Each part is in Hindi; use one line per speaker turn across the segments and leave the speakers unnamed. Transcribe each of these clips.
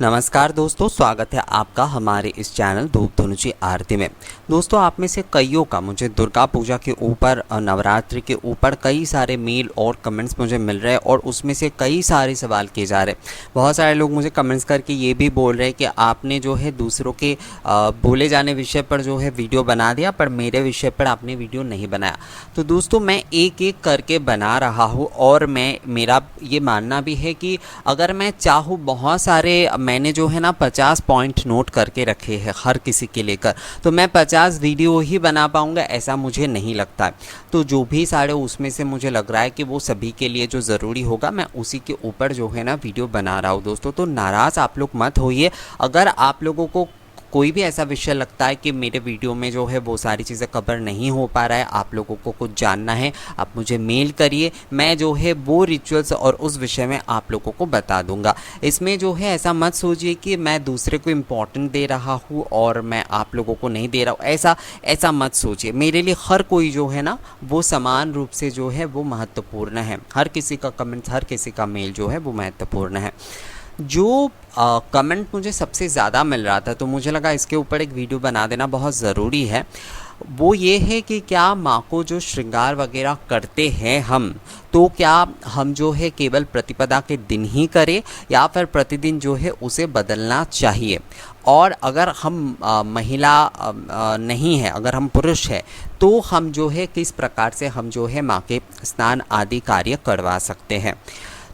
नमस्कार दोस्तों, स्वागत है आपका हमारे इस चैनल धूप धनुची आरती में। दोस्तों, आप में से कईयों का मुझे दुर्गा पूजा के ऊपर, नवरात्रि के ऊपर कई सारे मेल और कमेंट्स मुझे मिल रहे हैं और उसमें से कई सारे सवाल किए जा रहे हैं। बहुत सारे लोग मुझे कमेंट्स करके ये भी बोल रहे हैं कि आपने जो है दूसरों के बोले जाने विषय पर जो है वीडियो बना दिया, पर मेरे विषय पर आपने वीडियो नहीं बनाया। तो दोस्तों, मैं एक एक करके बना रहा हूँ और मेरा ये मानना भी है कि अगर मैं चाहूँ, बहुत सारे मैंने जो है ना 50 पॉइंट नोट करके रखे हैं हर किसी के लेकर, तो मैं 50 वीडियो ही बना पाऊँगा ऐसा मुझे नहीं लगता है। तो जो भी सारे उसमें से मुझे लग रहा है कि वो सभी के लिए जो ज़रूरी होगा, मैं उसी के ऊपर जो है ना वीडियो बना रहा हूँ दोस्तों। तो नाराज़ आप लोग मत होइए। अगर आप लोगों को कोई भी ऐसा विषय लगता है कि मेरे वीडियो में जो है वो सारी चीज़ें कवर नहीं हो पा रहा है, आप लोगों को कुछ जानना है, आप मुझे मेल करिए, मैं जो है वो रिचुअल्स और उस विषय में आप लोगों को बता दूंगा। इसमें जो है ऐसा मत सोचिए कि मैं दूसरे को इम्पोर्टेंट दे रहा हूँ और मैं आप लोगों को नहीं दे रहा हूँ, ऐसा मत सोचिए। मेरे लिए हर कोई जो है ना वो समान रूप से जो है वो महत्वपूर्ण है। हर किसी का कमेंट, हर किसी का मेल जो है वो महत्वपूर्ण है। जो कमेंट मुझे सबसे ज़्यादा मिल रहा था, तो मुझे लगा इसके ऊपर एक वीडियो बना देना बहुत ज़रूरी है। वो ये है कि क्या माँ को जो श्रृंगार वगैरह करते हैं हम, तो क्या हम जो है केवल प्रतिपदा के दिन ही करें या फिर प्रतिदिन जो है उसे बदलना चाहिए। और अगर हम महिला नहीं है, अगर हम पुरुष है, तो हम जो है किस प्रकार से हम जो है माँ के स्नान आदि कार्य करवा सकते हैं।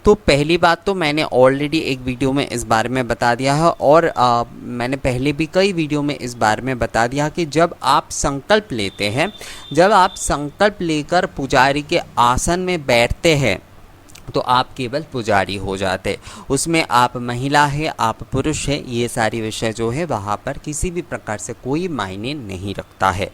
तो पहली बात तो मैंने ऑलरेडी एक वीडियो में इस बारे में बता दिया है और मैंने पहले भी कई वीडियो में इस बारे में बता दिया कि जब आप संकल्प लेते हैं, जब आप संकल्प लेकर पुजारी के आसन में बैठते हैं, तो आप केवल पुजारी हो जाते। उसमें आप महिला है, आप पुरुष है, ये सारी विषय जो है वहाँ पर किसी भी प्रकार से कोई मायने नहीं रखता है।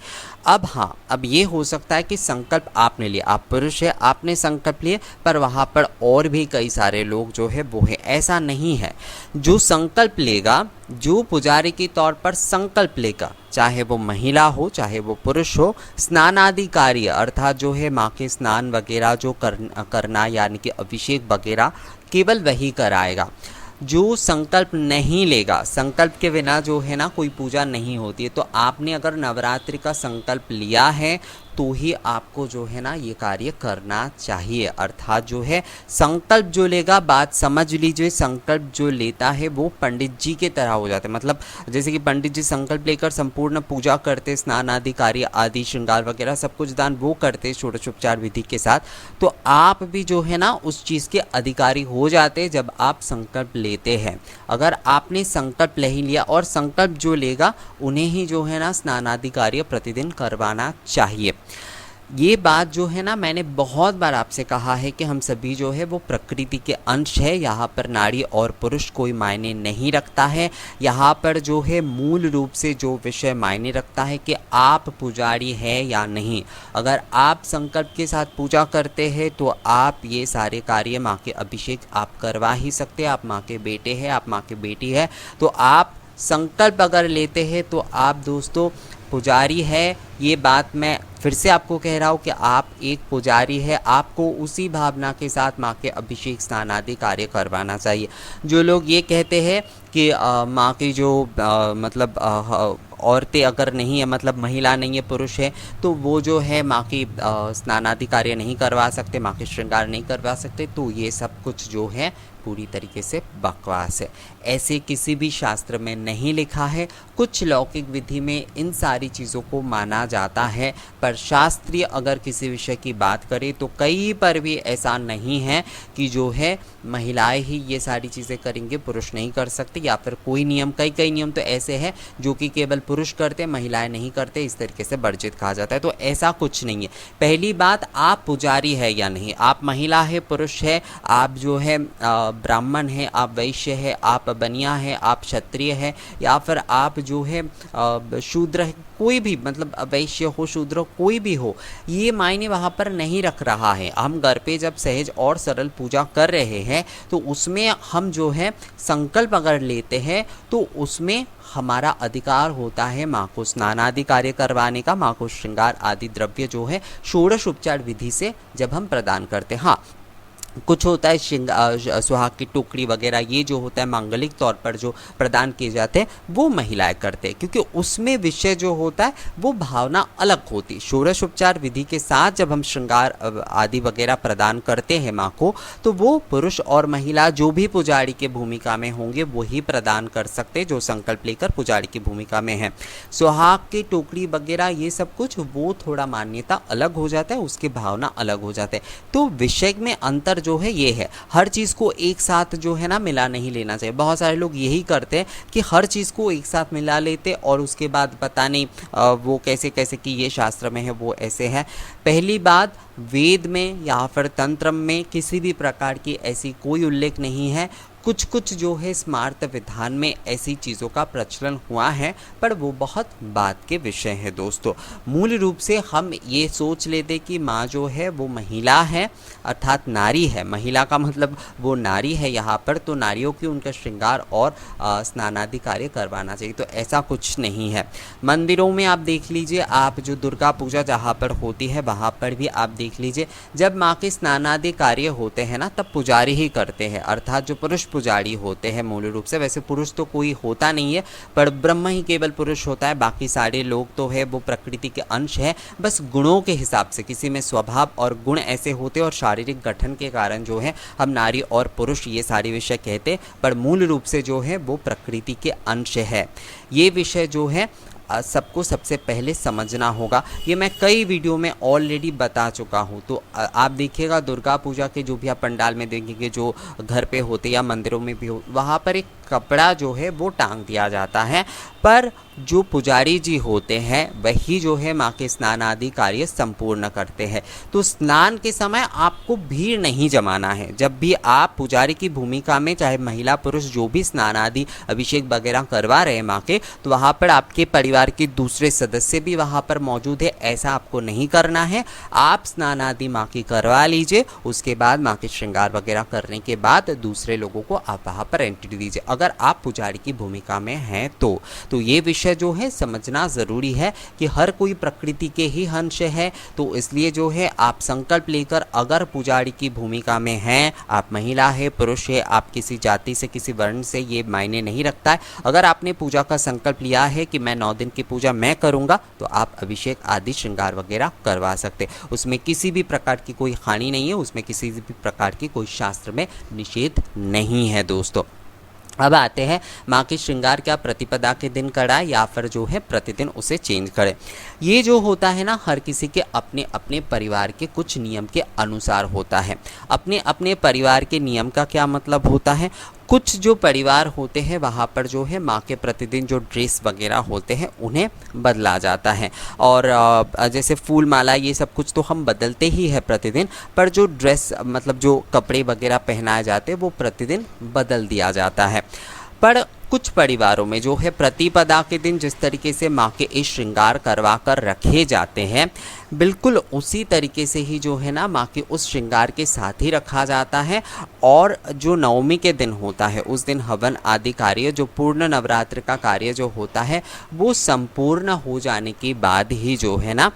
अब हाँ, अब ये हो सकता है कि संकल्प आपने लिया, आप पुरुष है, आपने संकल्प लिए, पर वहाँ पर और भी कई सारे लोग जो है वो है। ऐसा नहीं है। जो संकल्प लेगा, जो पुजारी के तौर पर संकल्प लेगा, चाहे वो महिला हो चाहे वो पुरुष हो, स्नान आदि कार्य अर्थात जो है माँ के स्नान वगैरह जो करना यानी कि अभिषेक वगैरह केवल वही कराएगा। जो संकल्प नहीं लेगा, संकल्प के बिना जो है ना कोई पूजा नहीं होती है। तो आपने अगर नवरात्रि का संकल्प लिया है तो ही आपको जो है ना ये कार्य करना चाहिए। अर्थात जो है संकल्प जो लेगा, बात समझ लीजिए, संकल्प जो लेता है वो पंडित जी के तरह हो जाता है। मतलब जैसे कि पंडित जी संकल्प लेकर संपूर्ण पूजा करते, स्नान आदि कार्य आदि श्रृंगार वगैरह सब कुछ दान वो करते षोडशोपचार विधि के साथ, तो आप भी जो है ना उस चीज़ के अधिकारी हो जाते जब आप संकल्प लेते हैं। अगर आपने संकल्प नहीं लिया, और संकल्प जो लेगा उन्हें ही जो है ना स्नान आदि कार्य प्रतिदिन करवाना चाहिए। ये बात जो है ना मैंने बहुत बार आपसे कहा है कि हम सभी जो है वो प्रकृति के अंश है। यहाँ पर नारी और पुरुष कोई मायने नहीं रखता है। यहाँ पर जो है मूल रूप से जो विषय मायने रखता है कि आप पुजारी है या नहीं। अगर आप संकल्प के साथ पूजा करते हैं तो आप ये सारे कार्य, माँ के अभिषेक आप करवा ही सकते हैं। आप माँ के बेटे हैं, आप माँ की बेटी है, तो आप संकल्प अगर लेते हैं तो आप दोस्तों पुजारी है। ये बात मैं फिर से आपको कह रहा हूँ कि आप एक पुजारी है, आपको उसी भावना के साथ माँ के अभिषेक स्नान आदि कार्य करवाना चाहिए। जो लोग ये कहते हैं कि माँ की जो मतलब औरतें अगर नहीं है, मतलब महिला नहीं है, पुरुष है, तो वो जो है माँ की स्नान आदि कार्य नहीं करवा सकते, माँ के श्रृंगार नहीं करवा सकते, तो ये सब कुछ जो है पूरी तरीके से बकवास है। ऐसे किसी भी शास्त्र में नहीं लिखा है। कुछ लौकिक विधि में इन सारी चीज़ों को माना जाता है, पर शास्त्रीय अगर किसी विषय की बात करें तो कहीं पर भी ऐसा नहीं है कि जो है महिलाएं ही ये सारी चीज़ें करेंगे, पुरुष नहीं कर सकते, या फिर कोई नियम, कई नियम तो ऐसे हैं जो कि केवल पुरुष करते, महिलाएं नहीं करते, इस तरीके से वर्जित कहा जाता है। तो ऐसा कुछ नहीं है। पहली बात, आप पुजारी है या नहीं, आप महिला है, पुरुष है, आप जो है ब्राह्मण है, आप वैश्य है, आप बनिया है, आप क्षत्रिय है, या फिर आप जो है शूद्र है, कोई भी, मतलब वैश्य हो, शूद्र हो, कोई भी हो, ये मायने वहाँ पर नहीं रख रहा है। हम घर पे जब सहज और सरल पूजा कर रहे हैं तो उसमें हम जो है संकल्प अगर लेते हैं तो उसमें हमारा अधिकार होता है माँ को स्नान आदि कार्य करवाने का, माँ को श्रृंगार आदि द्रव्य जो है षोडश उपचार विधि से जब हम प्रदान करते हैं। हाँ, कुछ होता है सुहाग की टोकरी वगैरह, ये जो होता है मांगलिक तौर पर जो प्रदान किए जाते हैं वो महिलाएं करते हैं, क्योंकि उसमें विषय जो होता है वो भावना अलग होती है। षोडशोपचार विधि के साथ जब हम श्रृंगार आदि वगैरह प्रदान करते हैं माँ को, तो वो पुरुष और महिला जो भी पुजारी के भूमिका में होंगे वही प्रदान कर सकते हैं, जो संकल्प लेकर पुजारी की भूमिका में है। सुहाग की टोकरी वगैरह ये सब कुछ वो थोड़ा मान्यता अलग हो जाता है, उसकी भावना अलग हो जाता है। तो विषय में अंतर जो है ये है, हर चीज़ को एक साथ जो है ना मिला नहीं लेना चाहिए। बहुत सारे लोग यही करते हैं कि हर चीज़ को एक साथ मिला लेते और उसके बाद पता नहीं वो कैसे कैसे कि ये शास्त्र में है वो ऐसे है। पहली बात, वेद में या फिर तंत्र में किसी भी प्रकार की ऐसी कोई उल्लेख नहीं है। कुछ कुछ जो है स्मार्त विधान में ऐसी चीज़ों का प्रचलन हुआ है, पर वो बहुत बात के विषय है दोस्तों। मूल रूप से हम ये सोच लेते कि माँ जो है वो महिला है, अर्थात नारी है। महिला का मतलब वो नारी है यहाँ पर, तो नारियों की उनका श्रृंगार और स्नानादि कार्य करवाना चाहिए, तो ऐसा कुछ नहीं है। मंदिरों में आप देख लीजिए, आप जो दुर्गा पूजा जहाँ पर होती है वहाँ पर भी आप देख लीजिए, जब माँ के स्नानादि कार्य होते हैं ना तब पुजारी ही करते हैं, अर्थात जो पुरुष पुजारी होते हैं मूल रूप से। वैसे पुरुष तो कोई होता नहीं है, पर ब्रह्म ही केवल पुरुष होता है, बाकी सारे लोग तो है वो प्रकृति के अंश है। बस गुणों के हिसाब से किसी में स्वभाव और गुण ऐसे होते और शारीरिक गठन के कारण जो है हम नारी और पुरुष ये सारे विषय कहते, पर मूल रूप से जो है वो प्रकृति के अंश है। ये विषय जो है सबको सबसे पहले समझना होगा। ये मैं कई वीडियो में ऑलरेडी बता चुका हूँ। तो आप देखिएगा दुर्गा पूजा के जो भी आप पंडाल में देखेंगे, जो घर पे होते या मंदिरों में भी हो, वहाँ पर एक कपड़ा जो है वो टांग दिया जाता है, पर जो पुजारी जी होते हैं वही जो है माँ के स्नान आदि कार्य संपूर्ण करते हैं। तो स्नान के समय आपको भीड़ नहीं जमाना है। जब भी आप पुजारी की भूमिका में, चाहे महिला पुरुष जो भी स्नान आदि अभिषेक वगैरह करवा रहे हैं माँ के, तो वहाँ पर आपके परिवार के दूसरे सदस्य भी वहाँ पर मौजूद है, ऐसा आपको नहीं करना है। आप स्नान आदि माँ की करवा लीजिए, उसके बाद माँ के श्रृंगार वगैरह करने के बाद दूसरे लोगों को आप वहाँ पर एंट्री दीजिए, अगर आप पुजारी की भूमिका में हैं तो ये विषय जो है समझना ज़रूरी है कि हर कोई प्रकृति के ही अंश है। तो इसलिए जो है आप संकल्प लेकर, अगर पुजारी की भूमिका में हैं, आप महिला है पुरुष है, आप किसी जाति से किसी वर्ण से ये मायने नहीं रखता है, अगर आपने पूजा का संकल्प लिया है कि मैं 9 दिन की पूजा मैं करूँगा, तो आप अभिषेक आदि श्रृंगार वगैरह करवा सकते। उसमें किसी भी प्रकार की कोई हानि नहीं है, उसमें किसी भी प्रकार की कोई शास्त्र में निषेध नहीं है दोस्तों। अब आते हैं माँ के श्रृंगार क्या प्रतिपदा के दिन कराए या फिर जो है प्रतिदिन उसे चेंज करें। ये जो होता है ना, हर किसी के अपने अपने परिवार के कुछ नियम के अनुसार होता है। अपने अपने परिवार के नियम का क्या मतलब होता है, कुछ जो परिवार होते हैं वहाँ पर जो है माँ के प्रतिदिन जो ड्रेस वगैरह होते हैं उन्हें बदला जाता है, और जैसे फूल माला ये सब कुछ तो हम बदलते ही है प्रतिदिन, पर जो ड्रेस मतलब जो कपड़े वगैरह पहनाए जाते हैं वो प्रतिदिन बदल दिया जाता है। पर कुछ परिवारों में जो है प्रतिपदा के दिन जिस तरीके से माँ के इस श्रृंगार करवा कर रखे जाते हैं, बिल्कुल उसी तरीके से ही जो है ना माँ के उस श्रृंगार के साथ ही रखा जाता है। और जो नवमी के दिन होता है उस दिन हवन आदि कार्य, जो पूर्ण नवरात्र का कार्य जो होता है वो संपूर्ण हो जाने के बाद ही जो है ना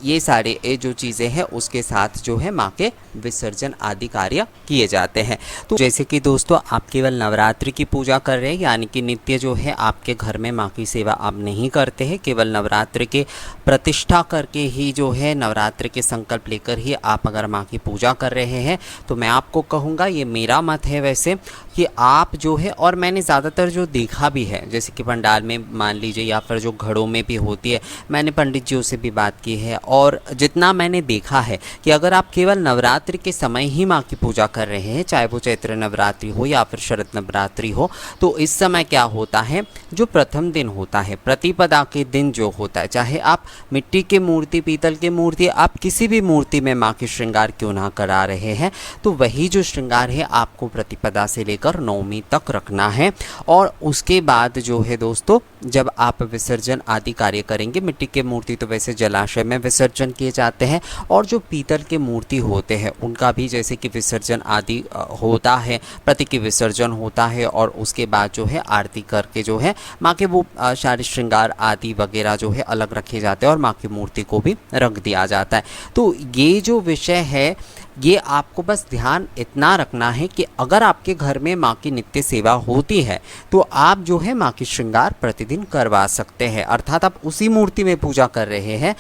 ये सारे जो चीज़ें हैं उसके साथ जो है माँ के विसर्जन आदि कार्य किए जाते हैं। तो जैसे कि दोस्तों आप केवल नवरात्रि की पूजा कर रहे हैं, यानी कि नित्य जो है आपके घर में माँ की सेवा आप नहीं करते हैं, केवल नवरात्रि के प्रतिष्ठा करके ही जो है नवरात्रि के संकल्प लेकर ही आप अगर माँ की पूजा कर रहे हैं, तो मैं आपको कहूँगा, ये मेरा मत है वैसे, कि आप जो है, और मैंने ज़्यादातर जो देखा भी है जैसे कि पंडाल में मान लीजिए या फिर जो घरों में भी होती है, मैंने पंडित जियों से भी बात की है और जितना मैंने देखा है कि अगर आप केवल नवरात्रि के समय ही माँ की पूजा कर रहे हैं, चाहे वो चैत्र नवरात्रि हो या फिर शरद नवरात्रि हो, तो इस समय क्या होता है, जो प्रथम दिन होता है प्रतिपदा के दिन जो होता है, चाहे आप मिट्टी की मूर्ति, पीतल की मूर्ति, आप किसी भी मूर्ति में माँ के श्रृंगार क्यों ना करा रहे हैं, तो वही जो श्रृंगार है आपको प्रतिपदा से लेकर नवमी तक रखना है। और उसके बाद जो है दोस्तों, जब आप विसर्जन आदि कार्य करेंगे, मिट्टी के मूर्ति तो वैसे जलाशय में विसर्जन किए जाते हैं, और जो पीतल के मूर्ति होते हैं उनका भी जैसे कि विसर्जन आदि होता है, प्रति की विसर्जन होता है, और उसके बाद जो है आरती करके जो है माँ के वो सारे श्रृंगार आदि वगैरह जो है अलग रखे जाते हैं और माँ की मूर्ति को भी रख दिया जाता है। तो ये जो विषय है ये आपको बस ध्यान इतना रखना है कि अगर आपके घर में माँ की नित्य सेवा होती है तो आप जो है माँ की श्रृंगार प्रतिदिन करवा सकते हैं। अर्थात आप उसी मूर्ति में पूजा कर रहे हैं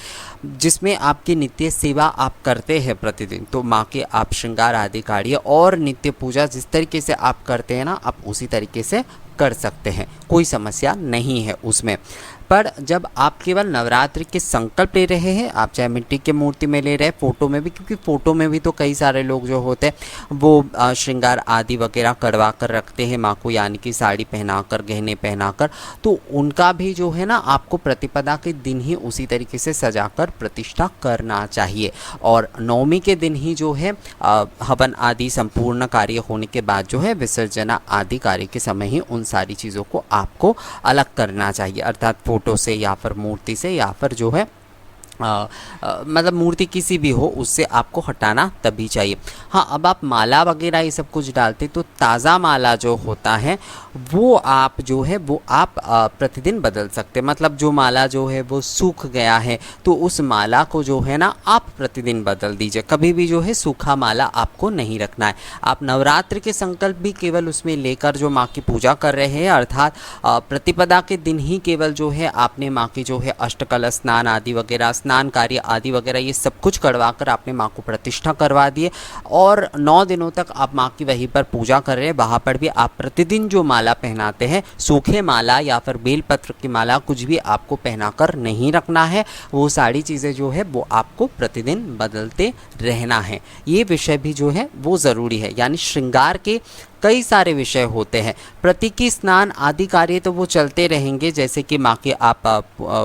जिसमें आपकी नित्य सेवा आप करते हैं प्रतिदिन, तो माँ के आप श्रृंगार आदि कार्य और नित्य पूजा जिस तरीके से आप करते हैं ना, आप उसी तरीके से कर सकते हैं, कोई समस्या नहीं है उसमें। पर जब आप केवल नवरात्रि के संकल्प ले रहे हैं, आप चाहे मिट्टी के मूर्ति में ले रहे हैं, फोटो में भी, क्योंकि फ़ोटो में भी तो कई सारे लोग जो होते हैं वो श्रृंगार आदि वगैरह करवा कर रखते हैं माँ को, यानी कि साड़ी पहनाकर, गहने पहनाकर, तो उनका भी जो है ना आपको प्रतिपदा के दिन ही उसी तरीके से सजाकर प्रतिष्ठा करना चाहिए। और नवमी के दिन ही जो है हवन आदि संपूर्ण कार्य होने के बाद जो है विसर्जना आदि कार्य के समय ही उन सारी चीज़ों को आपको अलग करना चाहिए, अर्थात फोटो से या फिर मूर्ति से या फिर जो है मतलब मूर्ति किसी भी हो उससे आपको हटाना तभी चाहिए। हाँ, अब आप माला वगैरह ये सब कुछ डालते तो ताज़ा माला जो होता है वो आप जो है वो आप प्रतिदिन बदल सकते, मतलब जो माला जो है वो सूख गया है तो उस माला को जो है ना आप प्रतिदिन बदल दीजिए, कभी भी जो है सूखा माला आपको नहीं रखना है। आप नवरात्र के संकल्प भी केवल उसमें लेकर जो माँ की पूजा कर रहे हैं, अर्थात प्रतिपदा के दिन ही केवल जो है आपने माँ की जो है अष्टकलश स्नान आदि वगैरह, स्नान कार्य आदि वगैरह ये सब कुछ करवा कर आपने माँ को प्रतिष्ठा करवा दिए और 9 दिनों तक आप माँ की वहीं पर पूजा कर रहे हैं। वहाँ पर भी आप प्रतिदिन जो माला पहनाते हैं, सूखे माला या फिर बेलपत्र की माला, कुछ भी आपको पहनाकर नहीं रखना है, वो सारी चीज़ें जो है वो आपको प्रतिदिन बदलते रहना है। ये विषय भी जो है वो ज़रूरी है, यानी श्रृंगार के कई सारे विषय होते हैं। प्रतीकी स्नान आदि कार्य तो वो चलते रहेंगे, जैसे कि माँ के आप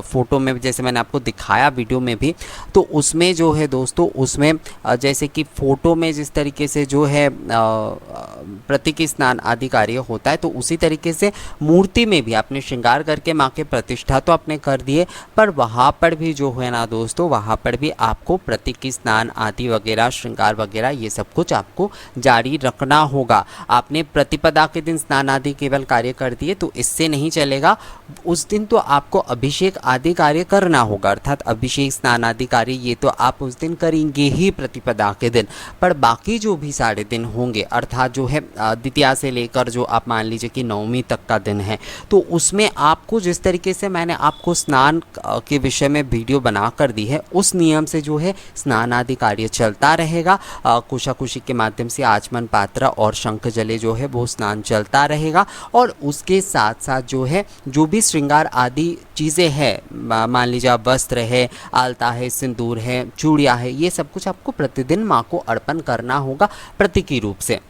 फ़ोटो में जैसे मैंने आपको दिखाया वीडियो में भी, तो उसमें जो है दोस्तों उसमें जैसे कि फ़ोटो में जिस तरीके से जो है प्रतीकी स्नान आदि कार्य होता है, तो उसी तरीके से मूर्ति में भी आपने श्रृंगार करके माँ के प्रतिष्ठा तो आपने कर दिए, पर वहाँ पर भी जो है ना दोस्तों, वहाँ पर भी आपको प्रतीकी स्नान आदि वगैरह, श्रृंगार वगैरह ये सब कुछ आपको जारी रखना होगा। आपने प्रतिपदा के दिन स्नान आदि केवल कार्य कर दिए तो इससे नहीं चलेगा, उस दिन तो आपको अभिषेक आदि कार्य करना होगा, अर्थात अभिषेक स्नान आदि कार्य ये तो आप उस दिन करेंगे ही प्रतिपदा के दिन। पर बाकी जो भी सारे दिन होंगे, अर्थात जो है द्वितीया से लेकर जो आप मान लीजिए कि नवमी तक का दिन है, तो उसमें आपको जिस तरीके से मैंने आपको स्नान के विषय में वीडियो बना कर दी है, उस नियम से जो है स्नान आदि कार्य चलता रहेगा। कुशाकुशी के माध्यम से आचमन पात्र और शंख जले जो है वो स्नान चलता रहेगा, और उसके साथ साथ जो है जो भी श्रृंगार आदि चीज़ें हैं, मान लीजिए आप वस्त्र है, आलता है, सिंदूर है, चूड़ियाँ है, ये सब कुछ आपको प्रतिदिन माँ को अर्पण करना होगा प्रतीकी रूप से।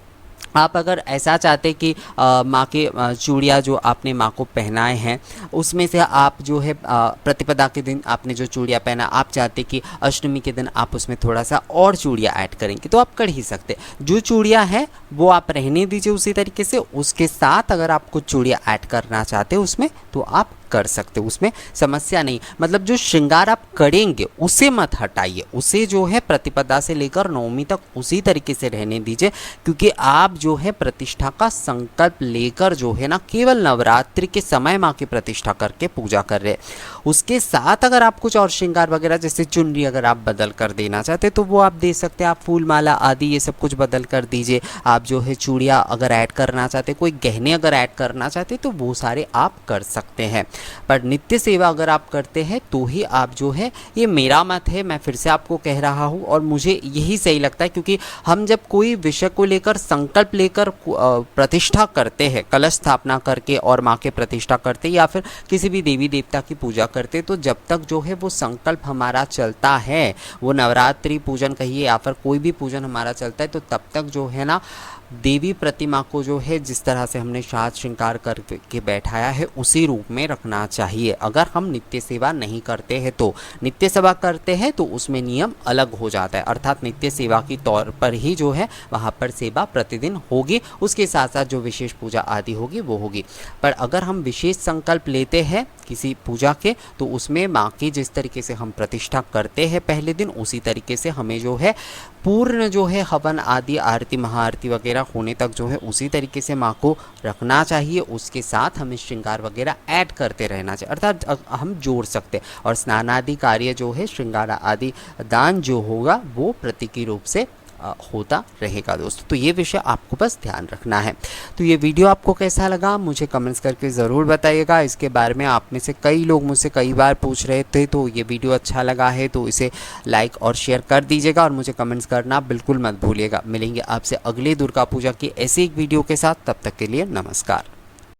आप अगर ऐसा चाहते कि माँ के चूड़ियाँ जो आपने माँ को पहनाए हैं उसमें से आप जो है प्रतिपदा के दिन आपने जो चूड़ियाँ पहना, आप चाहते कि अष्टमी के दिन आप उसमें थोड़ा सा और चूड़ियाँ ऐड करेंगे तो आप कर ही सकते। जो चूड़ियाँ हैं वो आप रहने दीजिए उसी तरीके से, उसके साथ अगर आप कुछ चूड़ियाँ ऐड करना चाहते हो उसमें तो आप कर सकते हो, उसमें समस्या नहीं। मतलब जो श्रृंगार आप करेंगे उसे मत हटाइए, उसे जो है प्रतिपदा से लेकर नवमी तक उसी तरीके से रहने दीजिए, क्योंकि आप जो है प्रतिष्ठा का संकल्प लेकर जो है ना केवल नवरात्रि के समय माँ की प्रतिष्ठा करके पूजा कर रहे हैं। उसके साथ अगर आप कुछ और श्रृंगार वगैरह जैसे चुनरी अगर आप बदल कर देना चाहते तो वो आप दे सकते हैं, आप फूल माला आदि ये सब कुछ बदल कर दीजिए। आप जो है चूड़ियाँ अगर ऐड करना चाहते, कोई गहने अगर ऐड करना चाहते तो वो सारे आप कर सकते हैं। पर नित्य सेवा अगर आप करते हैं तो ही आप जो है, ये मेरा मत है, मैं फिर से आपको कह रहा हूँ और मुझे यही सही लगता है, क्योंकि हम जब कोई विषय को लेकर संकल्प लेकर प्रतिष्ठा करते हैं, कलश स्थापना करके और माँ के प्रतिष्ठा करते या फिर किसी भी देवी देवता की पूजा करते, तो जब तक जो है वो संकल्प हमारा चलता है, वो नवरात्रि पूजन कहिए या फिर कोई भी पूजन हमारा चलता है, तो तब तक जो है ना देवी प्रतिमा को जो है जिस तरह से हमने साज श्रृंगार करके बैठाया है उसी रूप में रखना चाहिए। अगर हम नित्य सेवा नहीं करते हैं तो, नित्य सेवा करते हैं तो उसमें नियम अलग हो जाता है, अर्थात नित्य सेवा की तौर पर ही जो है वहाँ पर सेवा प्रतिदिन होगी, उसके साथ साथ जो विशेष पूजा आदि होगी वो होगी। पर अगर हम विशेष संकल्प लेते हैं किसी पूजा के तो उसमें माँ की जिस तरीके से हम प्रतिष्ठा करते हैं पहले दिन, उसी तरीके से हमें जो है पूर्ण जो है हवन आदि आरती महाआरती वगैरह होने तक जो है उसी तरीके से माँ को रखना चाहिए। उसके साथ हमें श्रृंगार वगैरह ऐड करते रहना चाहिए, अर्थात हम जोड़ सकते हैं। और स्नान आदि कार्य जो है श्रृंगार आदि दान जो होगा वो प्रतीकी रूप से होता रहेगा दोस्तों। तो ये विषय आपको बस ध्यान रखना है। तो ये वीडियो आपको कैसा लगा मुझे कमेंट्स करके ज़रूर बताइएगा। इसके बारे में आप में से कई लोग मुझसे कई बार पूछ रहे थे, तो ये वीडियो अच्छा लगा है तो इसे लाइक और शेयर कर दीजिएगा और मुझे कमेंट्स करना बिल्कुल मत भूलिएगा। मिलेंगे आपसे अगले दुर्गा पूजा की ऐसी एक वीडियो के साथ, तब तक के लिए नमस्कार।